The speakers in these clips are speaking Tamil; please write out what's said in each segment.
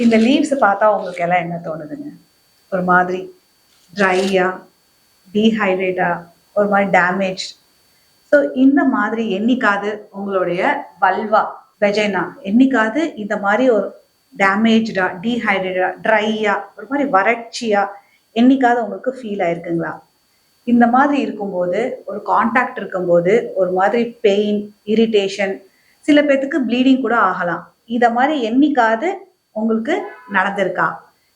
இந்த லீவ்ஸ் பார்த்தா உங்களுக்கு எல்லாம் என்ன தோணுதுங்க? ஒரு மாதிரி ட்ரையா, டீஹைட்ரேட்டா, ஒரு மாதிரி டேமேஜ். ஸோ இந்த மாதிரி என்னைக்காவது உங்களுடைய வல்வா வெஜைனா என்னைக்காவது இந்த மாதிரி ஒரு டேமேஜா, டீஹைட்ரேட்டா, ட்ரையா, ஒரு மாதிரி வறட்சியா என்னைக்காவது உங்களுக்கு ஃபீல் ஆயிருக்குங்களா? இந்த மாதிரி இருக்கும்போது, ஒரு கான்டாக்ட் இருக்கும்போது ஒரு மாதிரி பெயின், இரிட்டேஷன், சில பேத்துக்கு ப்ளீடிங் கூட ஆகலாம். இத மாதிரி என்னைக்காவது உங்களுக்கு நடந்திருக்கா?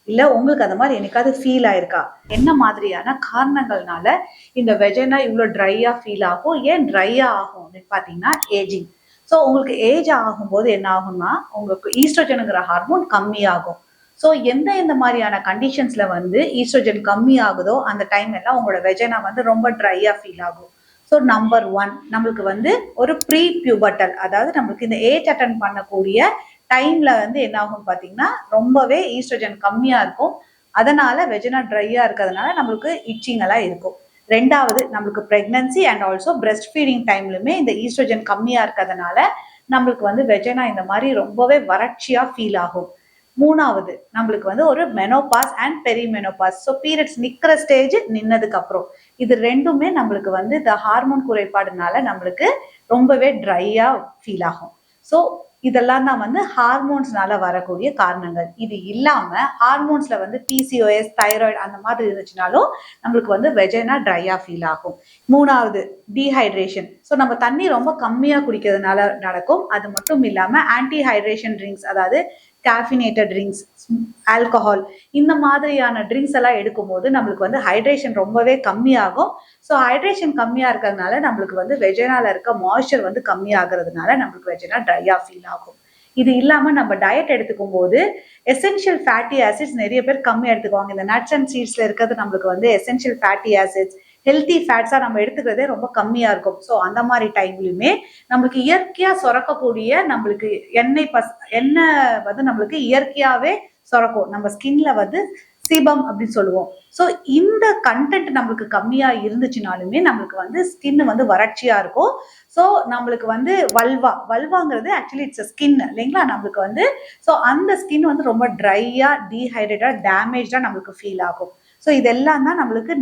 இல்ல உங்களுக்கு அந்த மாதிரி என்னைக்காவது ஃபீல் ஆயிருக்கா? என்ன மாதிரியான காரணங்கள்னால இந்த வெஜைனா இவ்ளோ ட்ரையா ஃபீல் ஆகும்? ஏன் ட்ரையா ஆகும் அப்படின்னு பார்த்தீங்கன்னா, ஏஜிங். ஸோ உங்களுக்கு ஏஜ் ஆகும்போது என்ன ஆகும்னா, உங்களுக்கு ஈஸ்ட்ரோஜனுங்கிற ஹார்மோன் கம்மியாகும். ஸோ எந்த மாதிரியான கண்டிஷன்ஸ்ல வந்து ஈஸ்ட்ரோஜன் கம்மி ஆகுதோ அந்த டைம் எல்லாம் உங்களோட வெஜைனா வந்து ரொம்ப ட்ரையா ஃபீல் ஆகும். ஸோ நம்பர் 1 நம்மளுக்கு வந்து ஒரு ப்ரீ பியூபர்டல், அதாவது நம்மளுக்கு இந்த ஏஜ் அட்டன் பண்ணக்கூடிய டைம்ல வந்து என்ன ஆகும் பார்த்தீங்கன்னா, ரொம்பவே ஈஸ்ட்ரோஜன் கம்மியா இருக்கும். அதனால வெஜைனா ட்ரையா இருக்கிறதுனால நம்மளுக்கு இச்சிங் எல்லாம் இருக்கும். ரெண்டாவது, நம்மளுக்கு pregnancy and also breast feeding டைம்லுமே இந்த ஈஸ்ட்ரோஜன் கம்மியா இருக்கிறதுனால நம்மளுக்கு வந்து வெஜைனா இந்த மாதிரி ரொம்பவே வறட்சியா ஃபீல் ஆகும். மூணாவது, நம்மளுக்கு வந்து ஒரு menopause and perimenopause. So periods நிக்கிற ஸ்டேஜ் நின்னதுக்கு அப்புறம் இது ரெண்டுமே நம்மளுக்கு வந்து இந்த ஹார்மோன் குறைபாடுனால நம்மளுக்கு ரொம்பவே ட்ரையா ஃபீல் ஆகும். ஸோ இதெல்லாம் தான் வந்து ஹார்மோன்ஸ்னால வரக்கூடிய காரணங்கள். இது இல்லாம ஹார்மோன்ஸ்ல வந்து பிசிஓஎஸ், தைராய்டு அந்த மாதிரி இருந்துச்சுனாலும் நம்மளுக்கு வந்து வெஜைனா ட்ரையா ஃபீல் ஆகும். மூணாவது, டீஹைட்ரேஷன். ஸோ நம்ம தண்ணி ரொம்ப கம்மியா குடிக்கிறதுனால நடக்கும். அது மட்டும் இல்லாம ஆன்டி ஹைட்ரேஷன் ட்ரிங்க்ஸ், அதாவது கேஃபினேட்டட் ட்ரிங்க்ஸ், ஆல்கஹால், இந்த மாதிரியான ட்ரிங்க்ஸ் எல்லாம் எடுக்கும்போது நம்மளுக்கு வந்து ஹைட்ரேஷன் ரொம்பவே கம்மியாகும். ஸோ ஹைட்ரேஷன் கம்மியா இருக்கிறதுனால நம்மளுக்கு வந்து வெஜைனால இருக்க மாய்ஸ்சர் வந்து கம்மியாகிறதுனால நம்மளுக்கு வெஜைனா ட்ரையா ஃபீல் ஆகும். இது இல்லாம நம்ம டயட் எடுத்துக்கும் போது எசென்ஷியல் ஃபேட்டி ஆசிட்ஸ் நிறைய பேர் கம்மியா எடுத்துக்குவாங்க. இந்த நட்ஸ் அண்ட் சீட்ஸ்ல இருக்கிறது நம்மளுக்கு வந்து எசென்ஷியல் ஃபேட்டி ஆசிட்ஸ், ஹெல்த்தி ஃபேட்ஸா நம்ம எடுத்துக்கிறதே ரொம்ப கம்மியா இருக்கும். ஸோ அந்த மாதிரி டைம்லயுமே நம்மளுக்கு இயற்கையா சுரக்கக்கூடிய நம்மளுக்கு எண்ணெய் வந்து நம்மளுக்கு இயற்கையாவே சுரக்கும். நம்ம ஸ்கின்ல வந்து சீபம் அப்படின்னு சொல்லுவோம். ஸோ இந்த கண்டென்ட் நம்மளுக்கு கம்மியா இருந்துச்சுனாலுமே நம்மளுக்கு வந்து ஸ்கின் வந்து வறட்சியா இருக்கும். ஸோ நம்மளுக்கு வந்து வல்வாங்கிறது ஆக்சுவலி இட்ஸ் ஸ்கின் இல்லைங்களா நம்மளுக்கு வந்து. ஸோ அந்த ஸ்கின் வந்து ரொம்ப ட்ரையா, டீஹைட்ரேட்டா, டேமேஜா நம்மளுக்கு ஃபீல் ஆகும். ஸோ இதெல்லாம் தான் நம்மளுக்கு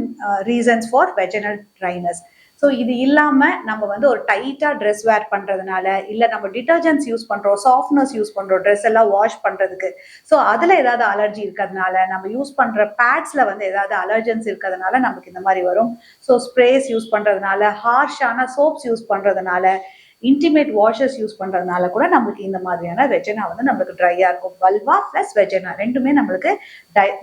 reasons for vaginal dryness. So இது இல்லாம நம்ம வந்து ஒரு டைட்டா ட்ரெஸ் வேர் பண்றதுனால, இல்ல நம்ம டிட்டர்ஜென்ட்ஸ் யூஸ் பண்றோம், சாஃப்ட்னர்ஸ் யூஸ் பண்றோம் ட்ரெஸ் எல்லாம் வாஷ் பண்றதுக்கு. ஸோ அதுல ஏதாவது அலர்ஜி இருக்கிறதுனால, நம்ம யூஸ் பண்ற பேட்ஸ்ல வந்து ஏதாவது அலர்ஜன்ஸ் இருக்கிறதுனால நமக்கு இந்த மாதிரி வரும். ஸோ ஸ்ப்ரேஸ் யூஸ் பண்றதுனால, ஹார்ஷான சோப்ஸ் யூஸ் பண்றதுனால, இன்டிமேட் வாஷஸ் யூஸ் பண்றதுனால கூட நம்மளுக்கு இந்த மாதிரியான வெஜைனா வந்து நம்மளுக்கு ட்ரையா இருக்கும். வல்வா பிளஸ் வெஜைனா ரெண்டுமே நம்மளுக்கு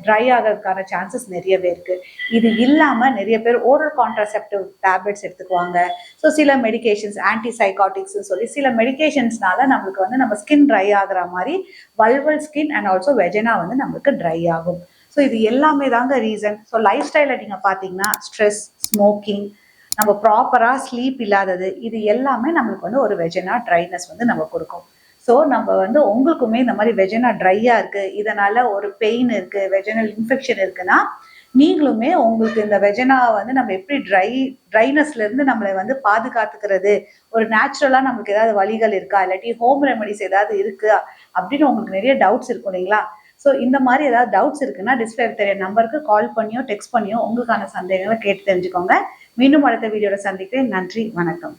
ட்ரை ஆகிறதுக்கான சான்சஸ் நிறையவே இருக்கு. இது இல்லாம நிறைய பேர் ஓரல் கான்ட்ராசெப்டிவ் டேப்லெட்ஸ் எடுத்துக்குவாங்க. ஸோ சில மெடிகேஷன்ஸ், ஆன்டிசைகாட்டிக்ஸ் சொல்லி சில மெடிகேஷன்ஸ்னால நம்மளுக்கு வந்து நம்ம ஸ்கின் ட்ரை ஆகுற மாதிரி vulval skin and also vagina வந்து நம்மளுக்கு ட்ரை ஆகும். ஸோ இது எல்லாமே தாங்க ரீசன். ஸோ லைஃப் ஸ்டைல நீங்க பாத்தீங்கன்னா ஸ்ட்ரெஸ், ஸ்மோக்கிங், நம்ம ப்ராப்பரா ஸ்லீப் இல்லாதது, இது எல்லாமே நம்மளுக்கு வந்து ஒரு வெஜைனா ட்ரைனஸ் வந்து நம்ம கொடுக்கும். ஸோ நம்ம வந்து உங்களுக்குமே இந்த மாதிரி வெஜைனா ட்ரையா இருக்கு, இதனால ஒரு பெயின் இருக்கு, வெஜைனல் இன்ஃபெக்ஷன் இருக்குன்னா நீங்களுமே உங்களுக்கு இந்த வெஜைனா வந்து நம்ம எப்படி ட்ரைனஸ்ல இருந்து நம்மளை வந்து பாதுகாத்துக்கிறது, ஒரு நேச்சுரலா நமக்கு ஏதாவது வழிகள் இருக்கா, இல்லாட்டி ஹோம் ரெமெடிஸ் ஏதாவது இருக்கு அப்படின்னு உங்களுக்கு நிறைய டவுட்ஸ் இருக்கும் இல்லைங்களா? ஸோ இந்த மாதிரி ஏதாவது டவுட்ஸ் இருக்குன்னா டிஸ்பிளே தெரிய நம்பருக்கு கால் பண்ணியோ டெக்ஸ்ட் பண்ணியோ உங்களுக்கான சந்தேகங்களை கேட்டு தெரிஞ்சுக்கோங்க. மீண்டும் அடுத்த வீடியோட சந்திக்கிறேன். நன்றி, வணக்கம்.